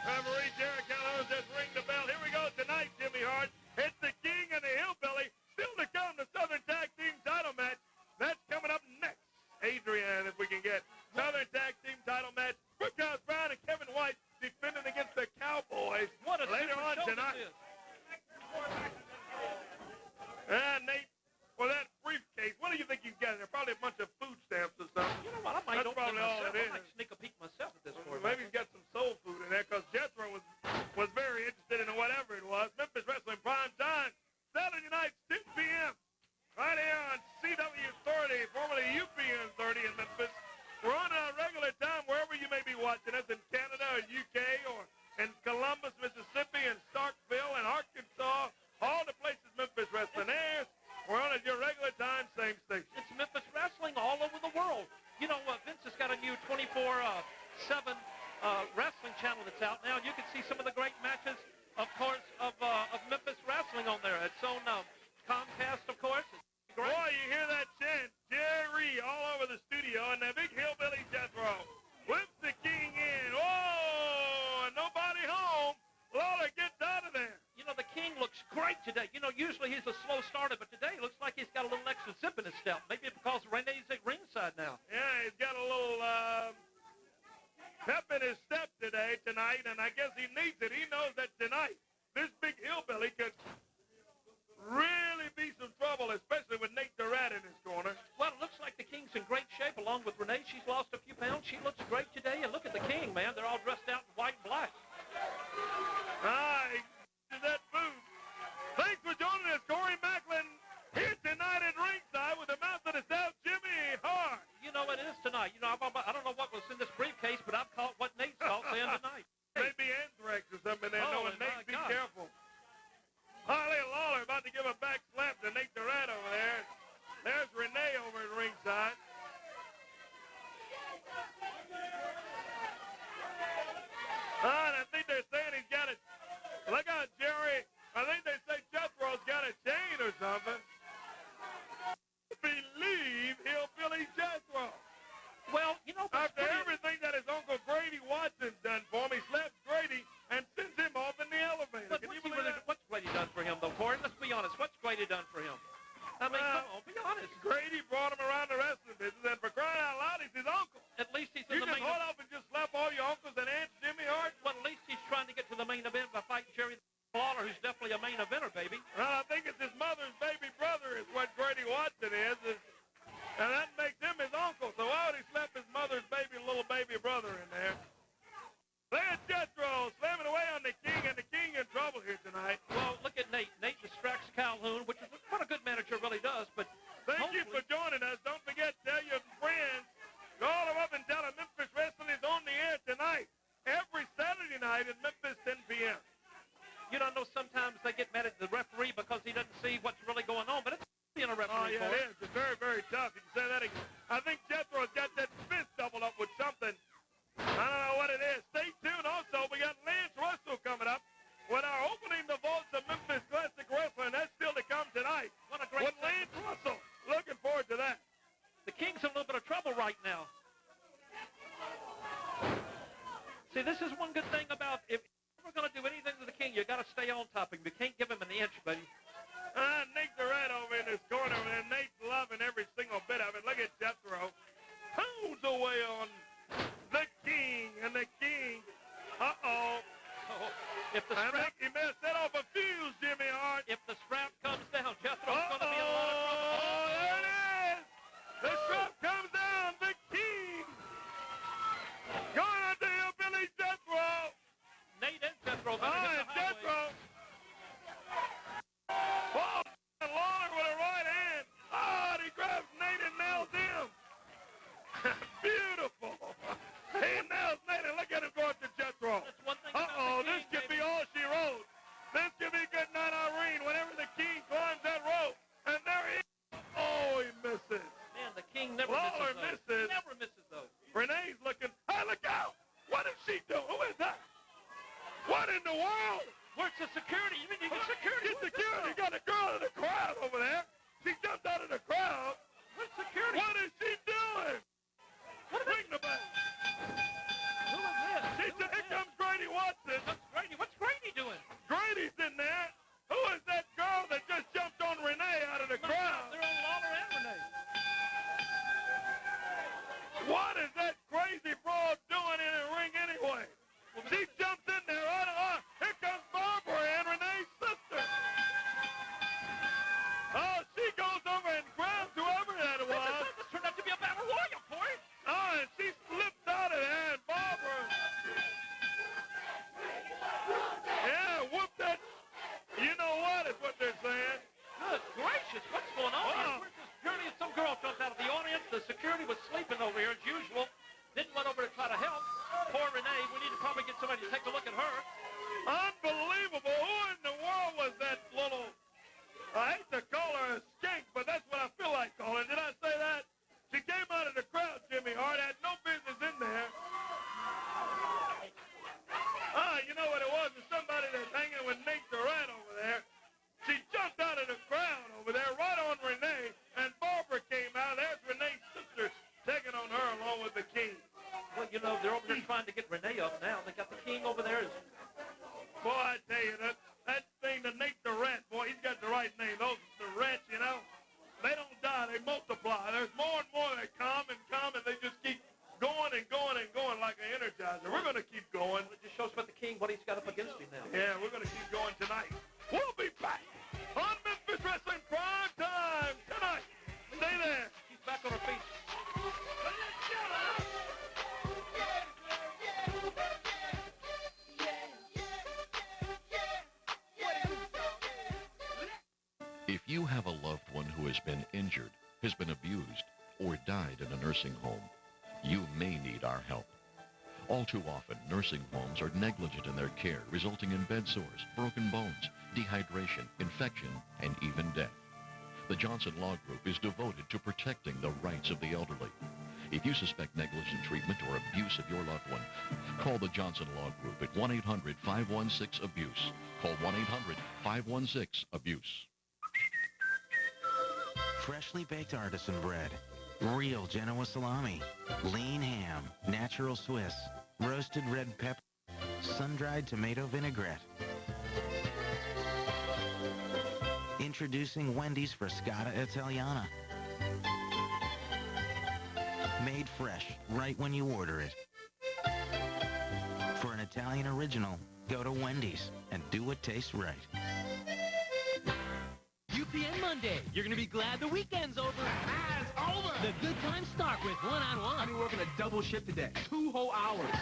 Referee Jerry Calhoun just ring the bell. Here we go tonight, Jimmy Hart. It's the King and the Hillbilly. Still to come, the Southern Tag Team title match. That's coming up next. Adrian, if we can get Southern Tag Team title match. Brookhouse Brown and Kevin White defending against the Cowboys. What a later on show tonight. this is. And Nate, for that briefcase, what do you think you've got in there? Probably a bunch of food stamps or something. You know what? I might That's open it probably all myself. it I is. might sneak a peek myself at this, Corey. Maybe he's got some soul food in there because Jethro was very interested in whatever it was. Memphis Wrestling Prime Time, Saturday night, 6 p.m. Right here on CW 30, formerly UPN 30 in Memphis. We're on our regular time wherever you may be watching us in Canada or UK or in Columbus, Mississippi, and Starkville and Arkansas. All the places Memphis Wrestling airs. We're on at your regular time, same station. It's Memphis Wrestling all over the world. You know, Vince has got a new 24/7 wrestling channel that's out now. You can see some of the great matches, of course, of Memphis Wrestling on there. It's on Comcast, of course. It's great. Boy, you hear that chant, Jerry, all over the studio, and the big hillbilly Jethro whips the King in. Oh, and nobody home. Lawler gets out of there. You know, the King Usually he's a slow starter, but today it looks like he's got a little extra zip in his step. Maybe because Renee's at ringside now. Yeah, he's got a little pep in his step tonight, and I guess he needs it. He knows that tonight this big hillbilly could really be some trouble, especially with Nate Durant in his corner. Well, it looks like the King's in great shape, along with Renee. She's lost a few pounds. She looks great today. And look at the King, man. They're all dressed out in white and black. That food. Thanks for joining us, Corey Macklin, here tonight at ringside with the mouth of the South, Jimmy Hart. You know, it is tonight. You know, I don't know what was in this briefcase, but I've caught what Nate's caught saying tonight. Maybe anthrax or something there. Oh, Knowing Nate, be God. careful. Harley Lawler about to give a back slap to Nate Durant over there. There's Renee over at ringside. And I think they're saying he's got it. Look out, Jerry. I think they say Jethro's got a chain or something. Believe hillbilly Jethro. Well, you know, after everything that his Uncle Grady Watson's done for him, he slaps Grady and sends him off in the elevator. But what's Grady done for him, though, Corey? Let's be honest. What's Grady done for him? I mean, come on, be honest. Grady brought him around the wrestling business, and for crying out loud, he's his uncle. At least he's in you the can main hold up and just slap all your uncles and aunts, Jimmy Hart. Well, at least he's trying to get to the main event by fighting Jerry Lawler, who's definitely a main eventer, baby. Well, I think it's his mother's baby brother is what Grady Watson is, and that makes him his uncle. So why would he slap his mother's little baby brother in there? There's Jethro slamming away on the King, and the King in trouble here tonight. Well, look at Nate. Nate distracts Calhoun, which is what a good manager really does. But thank you for joining us. Don't forget, tell your friends. Call them up and tell them Memphis Wrestling is on the air tonight, every Saturday night at Memphis, 10 p.m. You don't know, sometimes they get mad at the referee because he doesn't see what's really going on, but it's being a referee. Oh, yeah, it is. It's very, very tough. You can say that again. I think Jethro's got that fist doubled up with something. I don't know what it is. Stay tuned. Also, we got Lance Russell coming up with our opening the vaults of Memphis Classic Wrestling. That's still to come tonight. What a great with Lance Russell. Looking forward to that. The King's in a little bit of trouble right now. See, this is one good thing about if you're going to do anything to the King, you got to stay on top of him. You can't give him an inch, buddy. Nate Durant over in his corner, and Nate's loving every single bit of it. Look at Jethro. Pounds away on the King, and the King. Uh-oh. If the strap, I think he may have set off a fuse, Jimmy Hart. If the strap comes down, Jethro's going to be in a lot of trouble. Oh, there it is. The strap comes down. The King. Going on to hillbilly Jethro. Nate and Jethro. All right, Jethro. Oh, Lawler with a right hand. Oh, and he grabs Nate and nails him. Beautiful. He nails Nate, and look at him going to Jethro. Uh-oh, this could be all she wrote. This could be good night, Irene, whenever the King climbs that rope. And there he is. Oh, he misses. Man, the King never Lawler misses. misses. Never misses, though. Renee's looking. Hey, look out. What is she doing? Who is that? What in the world? Where's the security? You mean you get security? Get security. You got a girl in the crowd over there. She jumped out of the crowd. Where's security? What is she doing? Bring the back. Who is this? Here comes Grady Watson. What's Grady doing? Grady's in there. Who is that girl that just jumped on Renee out of the crowd? They're on Lawler and Renee. What is that crazy broad doing in the ring anyway? She jumps in there. Here comes Barbara and Renee's sister. Oh, she goes over and grabs whoever that was. This turned out to be a battle royal, boy. Oh, and she slipped out of there, and Barbara. Yeah, whoop that. You know what is what they're saying. Good gracious, what's going on here? Where's the security? And some girl jumped out of the audience. The security was sleeping over here as usual. Didn't run over to try to help. Poor Renee. We need to probably get somebody to take a look at her. Unbelievable. Who in the world was that little... I hate to call her a skink, but that's what I feel like calling. Did I say that? She came out of the crowd, Jimmy Hart, had no business in there. You know what it was? It's somebody that's hanging with Nate Durant over there. She jumped out of the crowd over there, right on Renee, and Barbara came out. There's Renee's sister taking on her along with the King. Well, you know, they're over there trying to get Renee up now. They got the King over there. Boy, I tell you, that thing, the Nate Durant, boy, he's got the right name. thing. Those, the rats, you know, they don't die. They multiply. There's more and more that come, and they just keep going and going and going like an energizer. We're going to keep going. It just shows what he's got up against him now. Yeah, we're going to keep going tonight. We'll be back on Memphis Wrestling Prime Time tonight. Stay there. He's back on her feet. If you have a loved one who has been injured, has been abused, or died in a nursing home, you may need our help. All too often, nursing homes are negligent in their care, resulting in bed sores, broken bones, dehydration, infection, and even death. The Johnson Law Group is devoted to protecting the rights of the elderly. If you suspect negligent treatment or abuse of your loved one, call the Johnson Law Group at 1-800-516-ABUSE. Call 1-800-516-ABUSE. Freshly baked artisan bread, real Genoa salami, lean ham, natural Swiss, roasted red pepper, sun-dried tomato vinaigrette. Introducing Wendy's Frescata Italiana. Made fresh right when you order it. For an Italian original, go to Wendy's and do what tastes right. UPN Monday. You're going to be glad the weekend's over. It's over. The good times start with one-on-one. I'll be working a double shift today. 2 whole hours.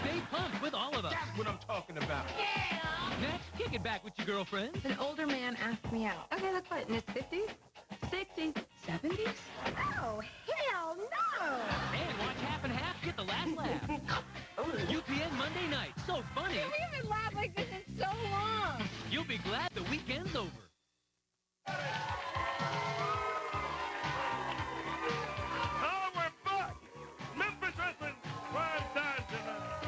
Stay pumped with all of us. That's what I'm talking about. Yeah. Next, kick it back with your girlfriends. An older man asked me out. Okay, that's what, in his 50s? 60s? 70s? Oh, hell no! And watch Half and Half get the last laugh. UPN Monday night. So funny. We haven't laughed like this in so long. You'll be glad the weekend's over. Oh, we're back. Memphis Wrestling Prime Time tonight.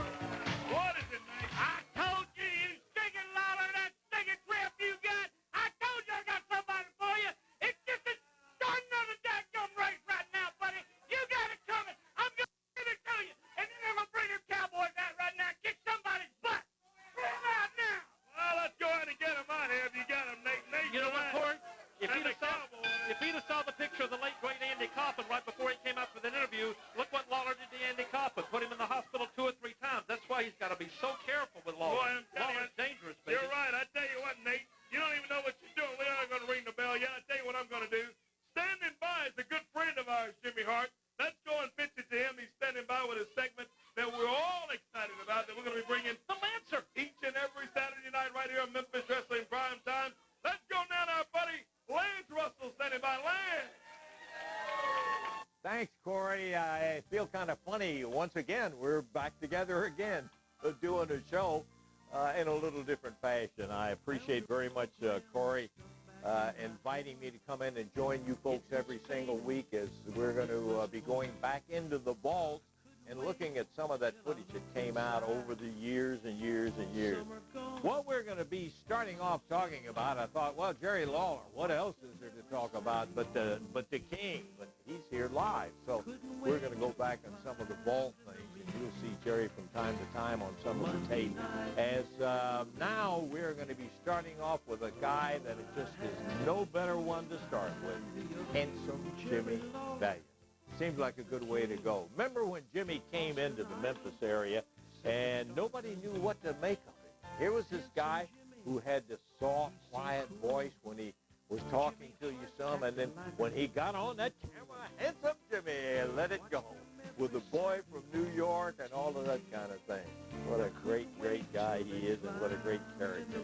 What is it, Nate? I told you, you stinking lolly, that stinking crap you got. I told you I got somebody for you. It's just a starting of the dadgum race right now, buddy. You got it coming. I'm going to give it to you. And then I'm going to bring them cowboys out right now and kick somebody's butt. Bring them out now. Well, let's go ahead and get them out here if you got them, Nate. You know what, Corey? If he'd have saw the picture of the late, great Andy Kaufman right before he came out for the interview, look what Lawler did to Andy Kaufman. Put him in the hospital 2 or 3 times. That's why he's got to be so careful with Lawler. Boy, I'm telling Lawler's you, dangerous, baby. You're right. I tell you what, Nate. You don't even know what you're doing. We aren't going to ring the bell yet. I tell you what I'm going to do. Standing by is a good friend of ours, Jimmy Hart. Let's go and pitch it to him. He's standing by with a segment that we're all excited about, that we're going to be bringing the Lancer each and every Saturday night right here on Memphis Wrestling Prime Time. Let's go now to our buddy Lance Russell standing by. Lance. Thanks, Corey. I feel kind of funny. Once again, we're back together again doing a show in a little different fashion. I appreciate very much Corey inviting me to come in and join you folks every single week as we're going to be going back into the vault and looking at some of that footage that came out over the years and years and years. What we're going to be starting off talking about, I thought, well, Jerry Lawler, what else is there to talk about but the King? But he's here live, so we're going to go back on some of the vault things, and you'll see Jerry from time to time on some of the tape. As now we're going to be starting off with a guy that just is no better one to start with, handsome Jimmy Valiant. Seems like a good way to go. Remember when Jimmy came into the Memphis area and nobody knew what to make of him? Here was this guy who had this soft, quiet voice when he was talking to you some, and then when he got on that camera, handsome Jimmy, let it go. With the boy from New York and all of that kind of thing. What a great, great guy he is, and what a great character.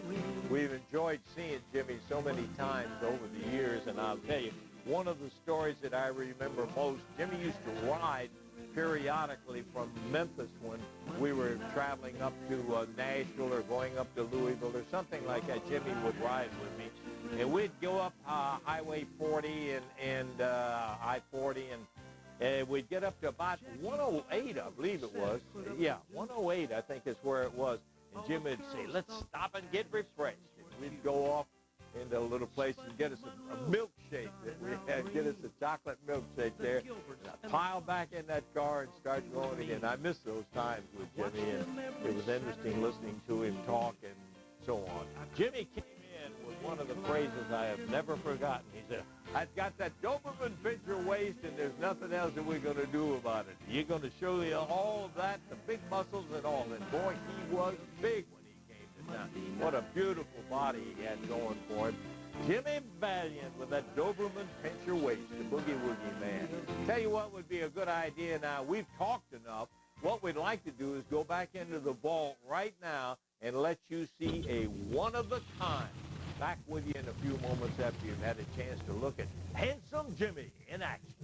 We've enjoyed seeing Jimmy so many times over the years, and I'll tell you, one of the stories that I remember most, Jimmy used to ride periodically from Memphis when we were traveling up to Nashville or going up to Louisville or something like that. Jimmy would ride with me. And we'd go up Highway 40 and I-40, and we'd get up to about 108, I believe it was. Yeah, 108, I think is where it was. And Jimmy would say, let's stop and get refreshed. And we'd go off into a little place and get us a milkshake that we had, get us a chocolate milkshake there. And I'd pile back in that car and start going again. I miss those times with Jimmy, and it was interesting listening to him talk and so on. Jimmy came in with one of the phrases I have never forgotten. He said, I've got that Doberman pincher waist, and there's nothing else that we're going to do about it. You're going to show you all of that, the big muscles and all. And, boy, he was big when he came to town. What a beautiful body he had going for him. Jimmy Valiant with that Doberman pincher waist, the boogie-woogie man. Tell you what would be a good idea now. We've talked enough. What we'd like to do is go back into the vault right now and let you see a one-of-a-kind. Back with you in a few moments after you've had a chance to look at Handsome Jimmy in action.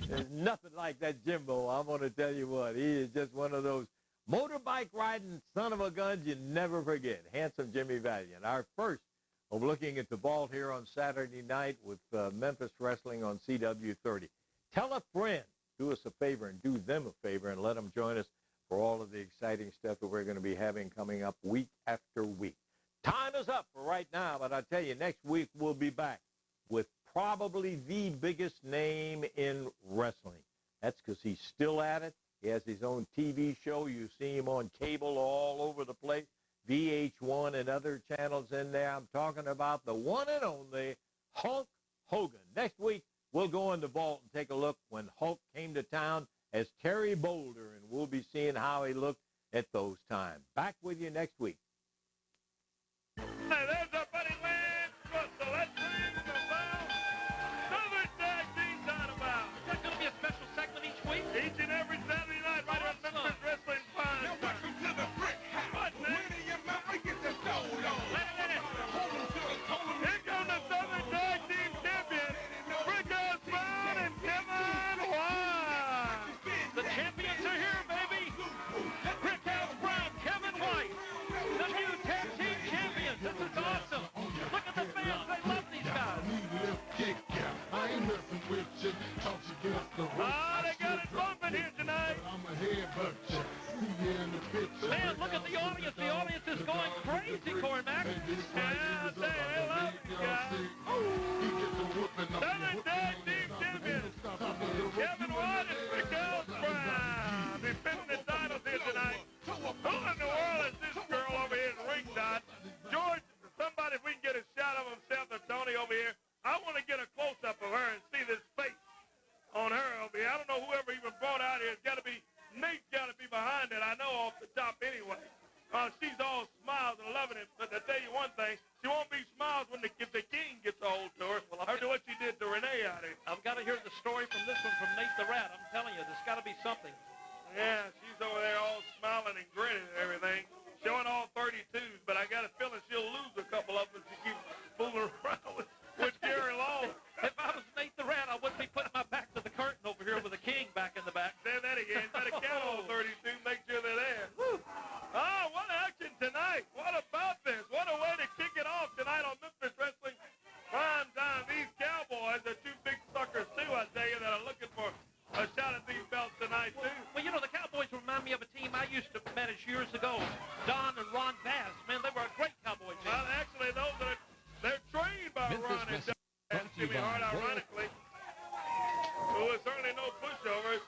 There's nothing like that Jimbo. I'm going to tell you what. He is just one of those motorbike riding son of a guns you never forget. Handsome Jimmy Valiant. Our first of looking at the vault here on Saturday night with Memphis Wrestling on CW30. Tell a friend. Do us a favor and do them a favor and let them join us for all of the exciting stuff that we're going to be having coming up week after week. Time is up for right now, but I tell you, next week we'll be back with probably the biggest name in wrestling. That's because he's still at it. He has his own TV show. You see him on cable all over the place, VH1 and other channels in there. I'm talking about the one and only Hulk Hogan. Next week, we'll go in the vault and take a look when Hulk came to town as Terry Boulder, and we'll be seeing how he looked at those times. Back with you next week. Hey, there's our buddy Lance Russell. Let's ring the bell. Southern Tag Team Dynamite. Is that going to be a special segment each week? Each and every Saturday night right on Memphis Wrestling Fine. Now welcome to the brick house. What, man? When in your mouth, we get the soul on. Hold 'em to the toe. Here comes the Southern Tag Team Champion, Brickhouse Brown and Kevin White. The champions are here, baby. Brickhouse Brown, Kevin White, the new tag team champions. This is awesome. Look at the fans. They love these guys. I ain't messing with you. Talk you against the Ah, they got it bumping here tonight. I'm a headbutt you. See you in the picture. Man, look at the audience. The audience is going crazy, Cormac. Yeah, I say, they love these guys. Southern Tag Team Champion, Kevin White and Brickhouse Brown. Defending the titles here tonight. Who in the world is this girl over here in ringside? George, somebody, if we can get a shot of himself or Tony over here, I want to get a close-up of her and see this face on her over here. I don't know whoever even brought out here. It's got to be, Nate's got to be behind it. I know off the top anyway. She's all smiles and loving it. But to tell you one thing, she won't be smiles if the king gets a hold to her. Well, after what she did to Renee out here. I've got to hear the story from this one from Nate the Rat. I'm telling you, there's got to be something. Yeah, she's over there all smiling and grinning and everything, showing all 32s, but I got a feeling she'll lose a couple of them if she keeps fooling around with Jerry Lawler. If I was Nate the Rat, I wouldn't be putting my back to the curtain over here with the king back in the back. Say that again. Better count all 32, make sure they're there. Woo. Oh, what action tonight. What about this? What a way to kick it off tonight on Memphis Wrestling Prime Time. These Cowboys are two big suckers, too, I tell you, that are looking for a shot at these belts tonight, too. Well, you know, the Cowboys remind me of a team I used to manage years ago. Don and Ron Bass. Man, they were a great Cowboy team. Well, actually, they're trained by Ron and Don and Jimmy Hart, ironically, who is certainly no pushovers.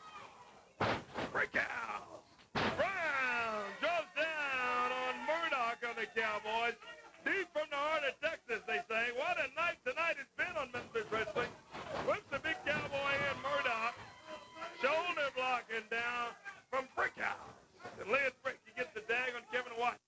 Brickhouse Brown drops down on Murdoch of the Cowboys. Deep from the heart of Texas, they say. What a night tonight it's been on Memphis Wrestling. What's the big Cowboy in Murdoch? Shoulder blocking down from Brickhouse. And Lance Brick, he gets the tag on Kevin White.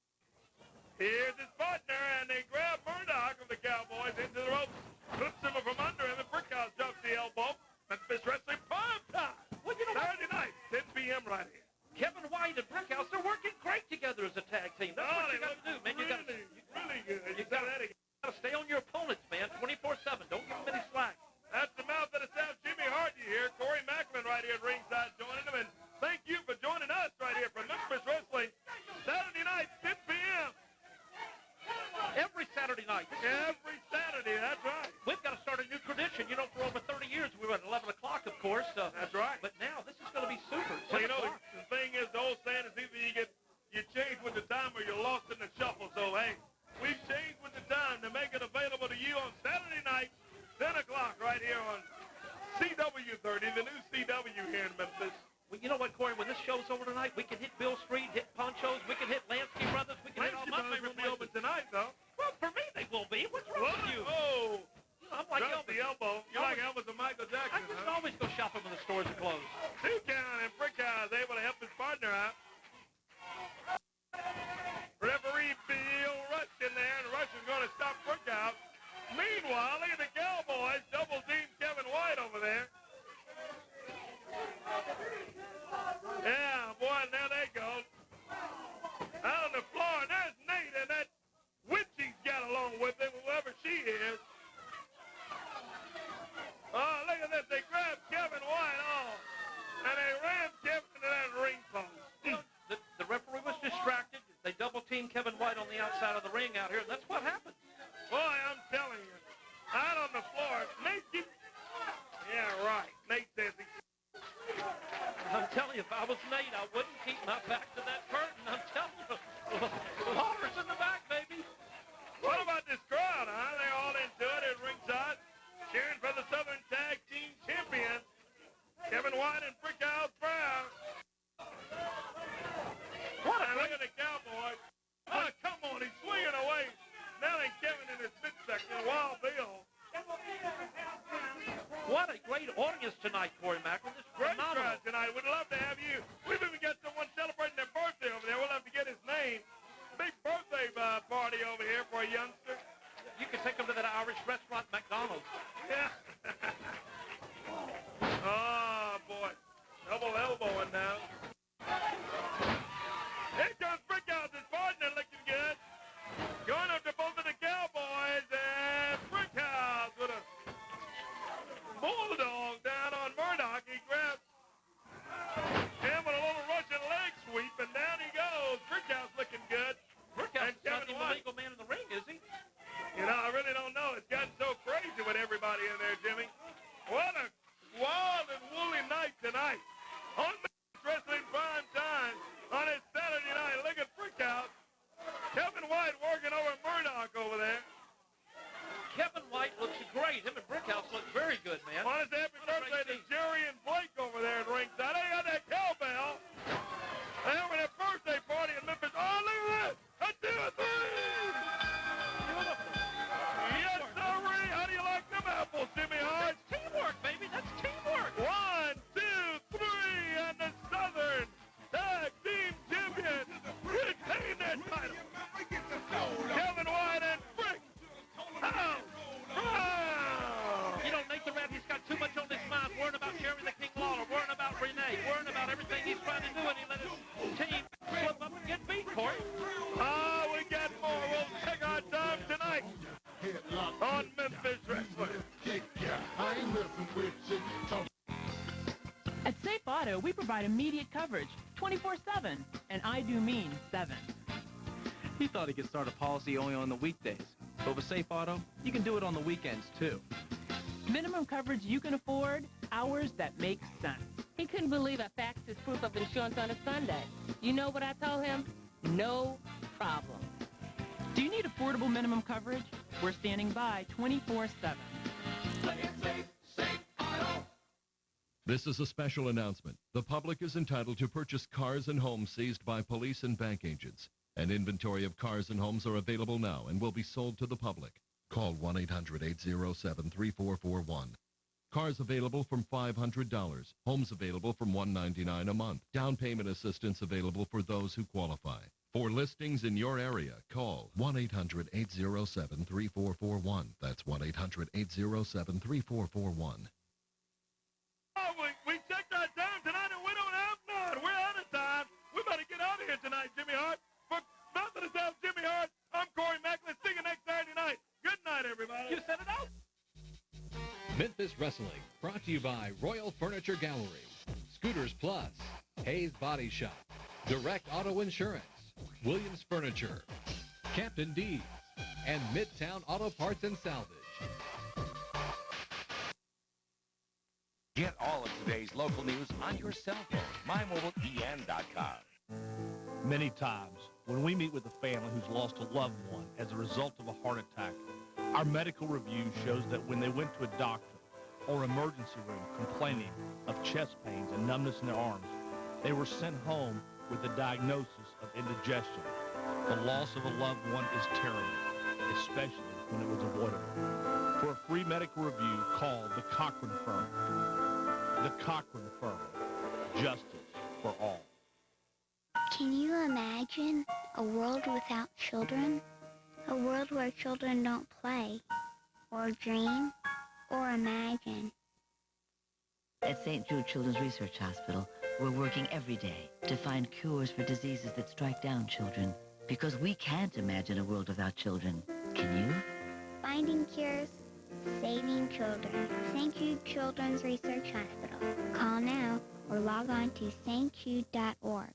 Here's his partner, and they grab Murdoch of the Cowboys into the ropes. Flips him from under him, and Brickhouse drops the elbow. Memphis Wrestling Prime Time. Well, you know, Saturday night, 10 p.m. right here. Kevin White and Brickhouse, they're working great together as a tag team. That's what you got to do, man. You got to really good. You got to stay on your opponents, man, 24/7. Don't give them any slack. That's the mouth of the South, Jimmy Hart. You hear Corey Macklin right here at ringside joining them, and thank you for joining us right here from Memphis Wrestling Saturday night, 10 p.m. Every Saturday night. Every Saturday, that's right. We've got to start a new tradition. You know, for over 30 years, we were at 11 o'clock, of course. That's right. But now, this is going to be super. Well, you know, the thing is, the old saying is either you change with the time or you're lost in the shuffle. So, hey, we've changed with the time to make it available to you on Saturday night, 10 o'clock right here on CW30, the new CW here in Memphis. tonight. We can hit Bill Street, hit Poncho's. We can hit Lansky Brothers. We can hit all my favorite places. Open tonight, though. Well, for me, they will be. What's wrong with you? Oh. I'm like Drop Elvis. the elbow. You like Elvis and Michael Jackson, I just always go shopping when the stores are closed. Two count, and Brickhouse able to help his partner out. Referee Bill Rush in there, and Rush is going to stop Brickhouse. Meanwhile, look at the Cowboys double team Kevin White over there. Yeah, boy, there they go. Out on the floor, and there's Nate, and that witch he's got along with him, whoever she is. Oh, look at this. They grabbed Kevin White off, and they ran Kevin to that ring post. The referee was distracted. They double-teamed Kevin White on the outside of the ring out here, and that's what happened. Boy, I'm telling you, out on the floor, Nate keeps... Yeah, right. Nate says he... I'm telling you, if I was Nate, I wouldn't keep my back to that curtain. I'm telling you. Walter's in the back, baby. What about this crowd, huh? They're all into it at ringside, cheering for the Southern Tag Team Champions, Kevin White and Brickhouse Brown. What a look at the Cowboys. Oh, come on, he's swinging away. Now they Kevin in his midsection, Wild Bill. What a great audience tonight, Corey Macklin. This is Great phenomenal. crowd tonight. We'd love to have you. We've even got someone celebrating their birthday over there. We'll have to get his name. Big birthday party over here for a youngster. You can take them to that Irish restaurant, McDonald's. Yeah. Oh, boy. Double elbowing now. Here comes Brickhouse's partner looking good. Going up to both of the Cowboys, and Brickhouse with a bulldog down on Murdoch. He grabs him with a little Russian leg sweep, and down he goes. Brickhouse looking good. Brickhouse is not Kevin the White. legal man in the ring, is he? You know, I really don't know. It's gotten so crazy with everybody in there, Jimmy. What a wild and woolly night tonight. On Memphis Wrestling Prime Time on a Saturday night. Look at Brickhouse. Kevin White working over Murdoch over there. Kevin White looks great. Him and Brickhouse look very good, man. Want to say happy birthday to Jerry and Blake over there at ringside. They got that cowbell. They're having a birthday party in Memphis. Oh, look at that. A 2 or 3. Yes, sirree. How do you like them apples, Jimmy Hart? That's teamwork, baby. That's teamwork. 1, 2, 3, and the Southern Tag Team Champions retain their title. Kevin White and Brick. You know, Nathan Rath, he's got too much on his mind, worrying about Jerry the King Lawler, worrying about Renee, worrying about everything he's trying to do, and he let his team slip up and get beat, Corey. We got more. We'll take our time tonight on Memphis Wrestling. At Safe Auto, we provide immediate coverage, 24/7, and I do mean 7. He thought he could start a policy only on the weekdays. But with Safe Auto, you can do it on the weekends, too. Minimum coverage you can afford, hours that make sense. He couldn't believe I faxed his proof of insurance on a Sunday. You know what I told him? No problem. Do you need affordable minimum coverage? We're standing by 24/7. This is a special announcement. The public is entitled to purchase cars and homes seized by police and bank agents. An inventory of cars and homes are available now and will be sold to the public. Call 1-800-807-3441. Cars available from $500. Homes available from $199 a month. Down payment assistance available for those who qualify. For listings in your area, call 1-800-807-3441. That's 1-800-807-3441. We checked our time tonight, and we don't have none. We're out of time. We better get out of here tonight, Jimmy Hart. For nothing to tell Jimmy Hart, I'm Corey Macklin. See you next Saturday night. Good night, everybody. You said it out. Memphis Wrestling, brought to you by Royal Furniture Gallery, Scooters Plus, Hayes Body Shop, Direct Auto Insurance, Williams Furniture, Captain D's, and Midtown Auto Parts and Salvage. Get all of today's local news on your cell phone. MyMobileEN.com. Many times, when we meet with a family who's lost a loved one as a result of a heart attack, our medical review shows that when they went to a doctor or emergency room complaining of chest pains and numbness in their arms, They were sent home with the diagnosis of indigestion. The loss of a loved one is terrible, especially when it was avoidable. For a free medical review, call the Cochran Firm. The Cochran Firm. Justice for all. Can you imagine a world without children? A world where children don't play, or dream, or imagine. At St. Jude Children's Research Hospital, we're working every day to find cures for diseases that strike down children. Because we can't imagine a world without children. Can you? Finding cures, saving children. St. Jude Children's Research Hospital. Call now or log on to stjude.org.